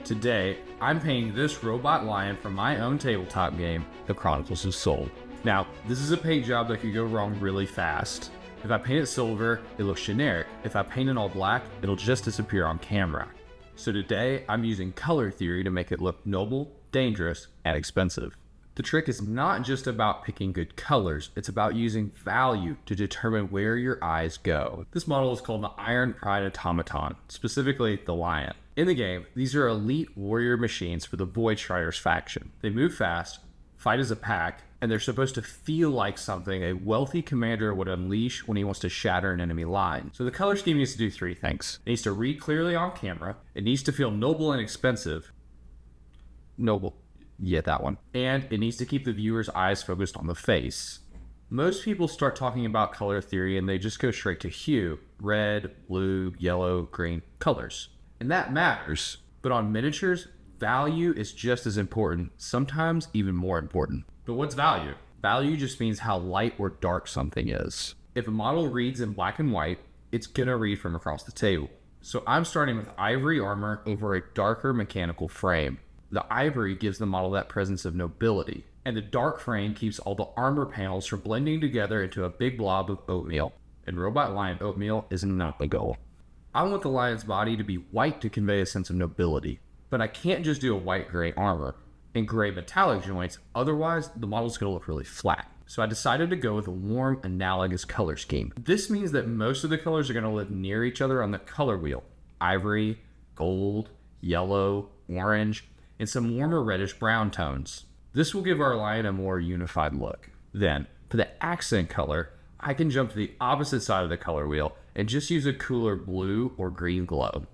Today, I'm painting this robot lion from my own tabletop game, The Chronicles of Sol. Now, this is a paint job that could go wrong really fast. If I paint it silver, it looks generic. If I paint it all black, it'll just disappear on camera. So today, I'm using color theory to make it look noble, dangerous, and expensive. The trick is not just about picking good colors, it's about using value to determine where your eyes go. This model is called the Iron Pride Automaton, specifically the lion. In the game, these are elite warrior machines for the Void Striders faction. They move fast, fight as a pack, and they're supposed to feel like something a wealthy commander would unleash when he wants to shatter an enemy line. So the color scheme needs to do three things. It needs to read clearly on camera, it needs to feel noble and expensive. Noble. Yeah, that one. And it needs to keep the viewer's eyes focused on the face. Most people start talking about color theory and they just go straight to hue, red, blue, yellow, green colors. And that matters, but on miniatures, value is just as important, sometimes even more important. But what's value? Value just means how light or dark something is. If a model reads in black and white, it's gonna read from across the table. So I'm starting with ivory armor over a darker mechanical frame. The ivory gives the model that presence of nobility, and the dark frame keeps all the armor panels from blending together into a big blob of oatmeal. And Robot Lion oatmeal is not the goal. I want the lion's body to be white to convey a sense of nobility, but I can't just do a white-gray armor and gray metallic joints, otherwise the model's gonna look really flat. So I decided to go with a warm, analogous color scheme. This means that most of the colors are gonna live near each other on the color wheel. Ivory, gold, yellow, orange, and some warmer reddish brown tones. This will give our lion a more unified look. Then, for the accent color, I can jump to the opposite side of the color wheel and just use a cooler blue or green glow.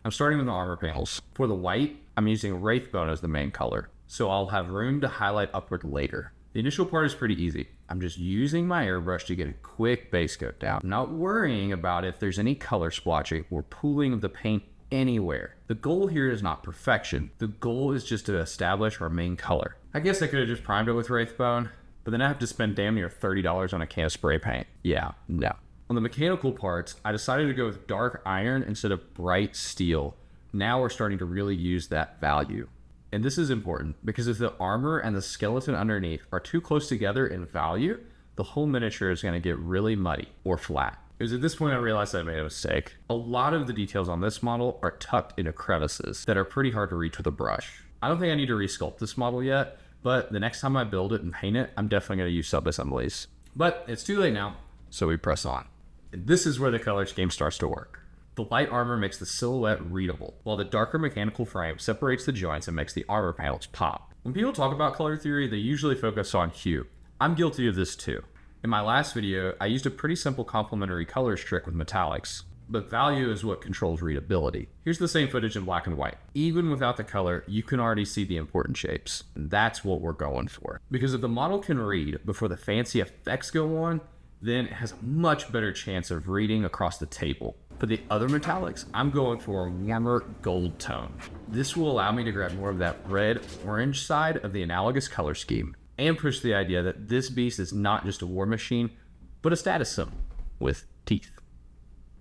I'm starting with the armor panels. For the white, I'm using Wraithbone as the main color, so I'll have room to highlight upward later. The initial part is pretty easy. I'm just using my airbrush to get a quick base coat down. I'm not worrying about if there's any color splotching or pooling of the paint anywhere. The goal here is not perfection. The goal is just to establish our main color. I guess I could have just primed it with Wraithbone, but then I have to spend damn near $30 on a can of spray paint. Yeah, no. On the mechanical parts, I decided to go with dark iron instead of bright steel. Now we're starting to really use that value. And this is important because if the armor and the skeleton underneath are too close together in value, the whole miniature is going to get really muddy or flat. It was at this point I realized I made a mistake. A lot of the details on this model are tucked into crevices that are pretty hard to reach with a brush. I don't think I need to resculpt this model yet, but the next time I build it and paint it, I'm definitely going to use sub-assemblies. But it's too late now, so we press on. And this is where the color scheme starts to work. The light armor makes the silhouette readable, while the darker mechanical frame separates the joints and makes the armor panels pop. When people talk about color theory, they usually focus on hue. I'm guilty of this too. In my last video, I used a pretty simple complementary colors trick with metallics, but value is what controls readability. Here's the same footage in black and white. Even without the color, you can already see the important shapes. And that's what we're going for. Because if the model can read before the fancy effects go on, then it has a much better chance of reading across the table. For the other metallics, I'm going for a warmer gold tone. This will allow me to grab more of that red-orange side of the analogous color scheme, and push the idea that this beast is not just a war machine, but a status symbol with teeth.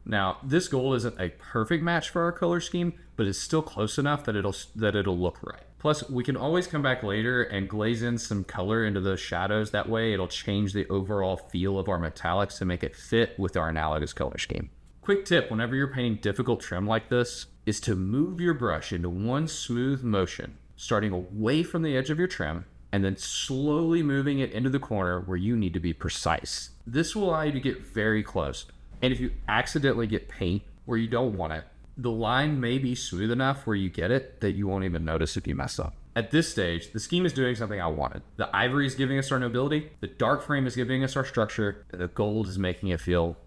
Now, this gold isn't a perfect match for our color scheme, but it's still close enough that it'll look right. Plus, we can always come back later and glaze in some color into those shadows. That way, it'll change the overall feel of our metallics to make it fit with our analogous color scheme. Quick tip, whenever you're painting difficult trim like this, is to move your brush into one smooth motion, starting away from the edge of your trim, and then slowly moving it into the corner where you need to be precise. This will allow you to get very close. And if you accidentally get paint where you don't want it, the line may be smooth enough where you get it that you won't even notice if you mess up. At this stage, the scheme is doing something I wanted. The ivory is giving us our nobility, the dark frame is giving us our structure, and the gold is making it feel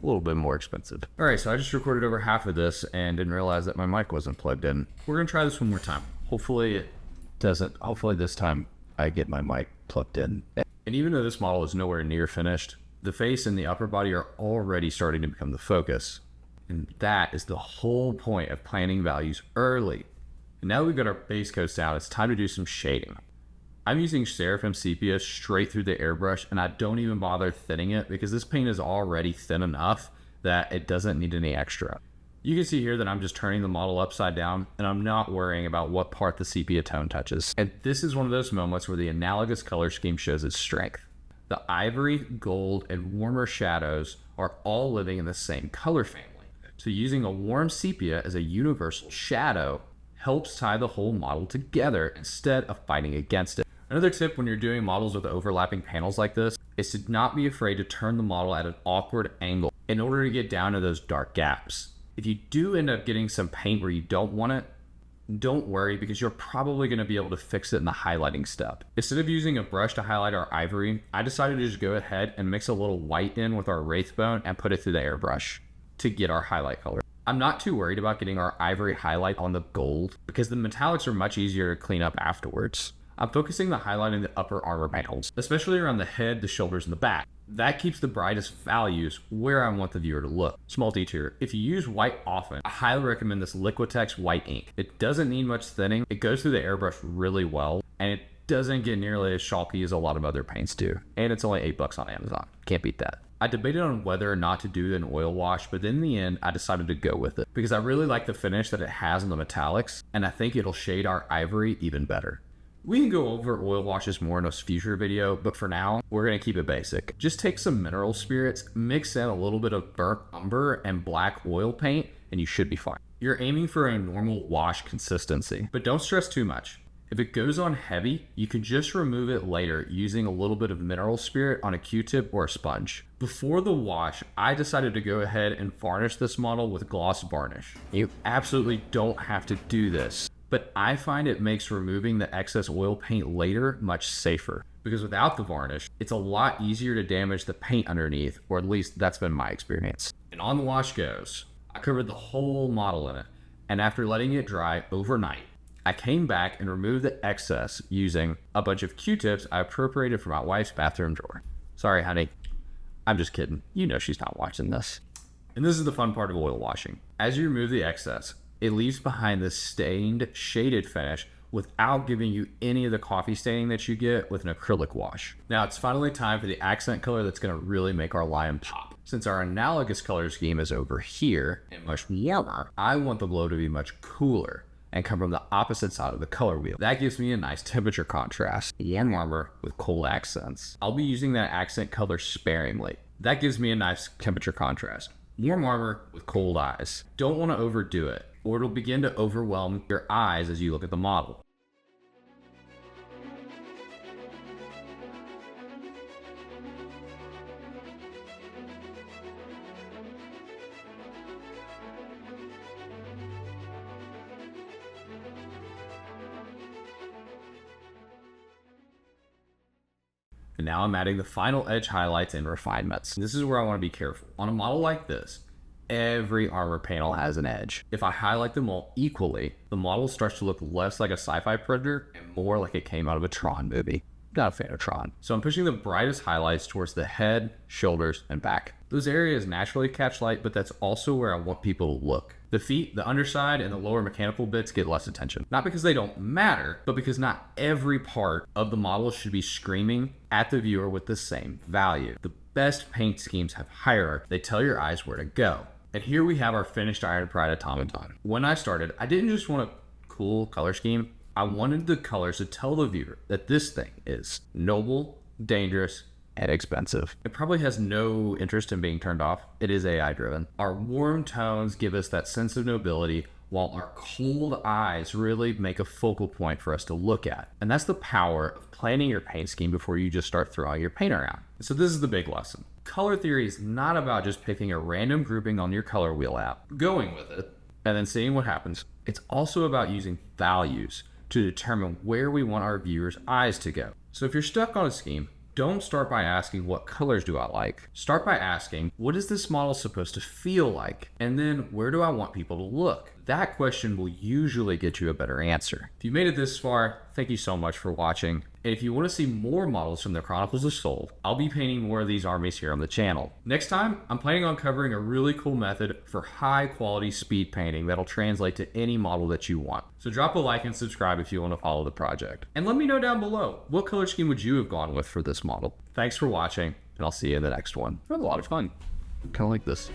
a little bit more expensive. All right, so I just recorded over half of this and didn't realize that my mic wasn't plugged in. We're gonna try this one more time. Hopefully this time I get my mic plugged in. And even though this model is nowhere near finished, the face and the upper body are already starting to become the focus. And that is the whole point of planning values early. And now that we've got our base coats down, it's time to do some shading. I'm using Seraphim Sepia straight through the airbrush, and I don't even bother thinning it because this paint is already thin enough that it doesn't need any extra. You can see here that I'm just turning the model upside down and I'm not worrying about what part the sepia tone touches. And this is one of those moments where the analogous color scheme shows its strength. The ivory, gold, and warmer shadows are all living in the same color family. So using a warm sepia as a universal shadow helps tie the whole model together instead of fighting against it. Another tip when you're doing models with overlapping panels like this is to not be afraid to turn the model at an awkward angle in order to get down to those dark gaps. If you do end up getting some paint where you don't want it, don't worry because you're probably going to be able to fix it in the highlighting step. Instead of using a brush to highlight our ivory, I decided to just go ahead and mix a little white in with our wraithbone and put it through the airbrush to get our highlight color. I'm not too worried about getting our ivory highlight on the gold because the metallics are much easier to clean up afterwards. I'm focusing the highlight in the upper armor panels, especially around the head, the shoulders, and the back. That keeps the brightest values where I want the viewer to look. Small detour, if you use white often, I highly recommend this Liquitex white ink. It doesn't need much thinning, it goes through the airbrush really well, and it doesn't get nearly as chalky as a lot of other paints do. And it's only $8 on Amazon. Can't beat that. I debated on whether or not to do an oil wash, but in the end, I decided to go with it because I really like the finish that it has on the metallics, and I think it'll shade our ivory even better. We can go over oil washes more in a future video, but for now, we're gonna keep it basic. Just take some mineral spirits, mix in a little bit of burnt umber and black oil paint, and you should be fine. You're aiming for a normal wash consistency, but don't stress too much. If it goes on heavy, you can just remove it later using a little bit of mineral spirit on a Q-tip or a sponge. Before the wash, I decided to go ahead and varnish this model with gloss varnish. You absolutely don't have to do this, but I find it makes removing the excess oil paint later much safer because without the varnish, it's a lot easier to damage the paint underneath, or at least that's been my experience. And on the wash goes. I covered the whole model in it, and after letting it dry overnight, I came back and removed the excess using a bunch of Q-tips I appropriated from my wife's bathroom drawer. Sorry, honey. I'm just kidding. You know she's not watching this. And this is the fun part of oil washing. As you remove the excess, it leaves behind this stained, shaded finish without giving you any of the coffee staining that you get with an acrylic wash. Now it's finally time for the accent color that's going to really make our lion pop. Since our analogous color scheme is over here and much warmer, I want the glow to be much cooler and come from the opposite side of the color wheel. That gives me a nice temperature contrast. Warm armor with cold accents. I'll be using that accent color sparingly. That gives me a nice temperature contrast. Warm armor with cold eyes. Don't want to overdo it, or it'll begin to overwhelm your eyes as you look at the model. And now I'm adding the final edge highlights and refinements. This is where I want to be careful. On a model like this, every armor panel has an edge. If I highlight them all equally, the model starts to look less like a sci-fi predator and more like it came out of a Tron movie. Not a fan of Tron. So I'm pushing the brightest highlights towards the head, shoulders, and back. Those areas naturally catch light, but that's also where I want people to look. The feet, the underside, and the lower mechanical bits get less attention. Not because they don't matter, but because not every part of the model should be screaming at the viewer with the same value. The best paint schemes have hierarchy. They tell your eyes where to go. And here we have our finished Iron Pride automaton. When I started, I didn't just want a cool color scheme. I wanted the colors to tell the viewer that this thing is noble, dangerous, and expensive. It probably has no interest in being turned off. It is AI driven. Our warm tones give us that sense of nobility, while our cold eyes really make a focal point for us to look at. And that's the power of planning your paint scheme before you just start throwing your paint around. So this is the big lesson. Color theory is not about just picking a random grouping on your color wheel app, going with it, and then seeing what happens. It's also about using values to determine where we want our viewers' eyes to go. So if you're stuck on a scheme, don't start by asking what colors do I like. Start by asking, what is this model supposed to feel like? And then where do I want people to look? That question will usually get you a better answer. If you made it this far, thank you so much for watching. And if you want to see more models from the Chronicles of Sol, I'll be painting more of these armies here on the channel. Next time, I'm planning on covering a really cool method for high quality speed painting that'll translate to any model that you want. So drop a like and subscribe if you want to follow the project. And let me know down below, what color scheme would you have gone with for this model? Thanks for watching, and I'll see you in the next one. It was a lot of fun. Kind of like this.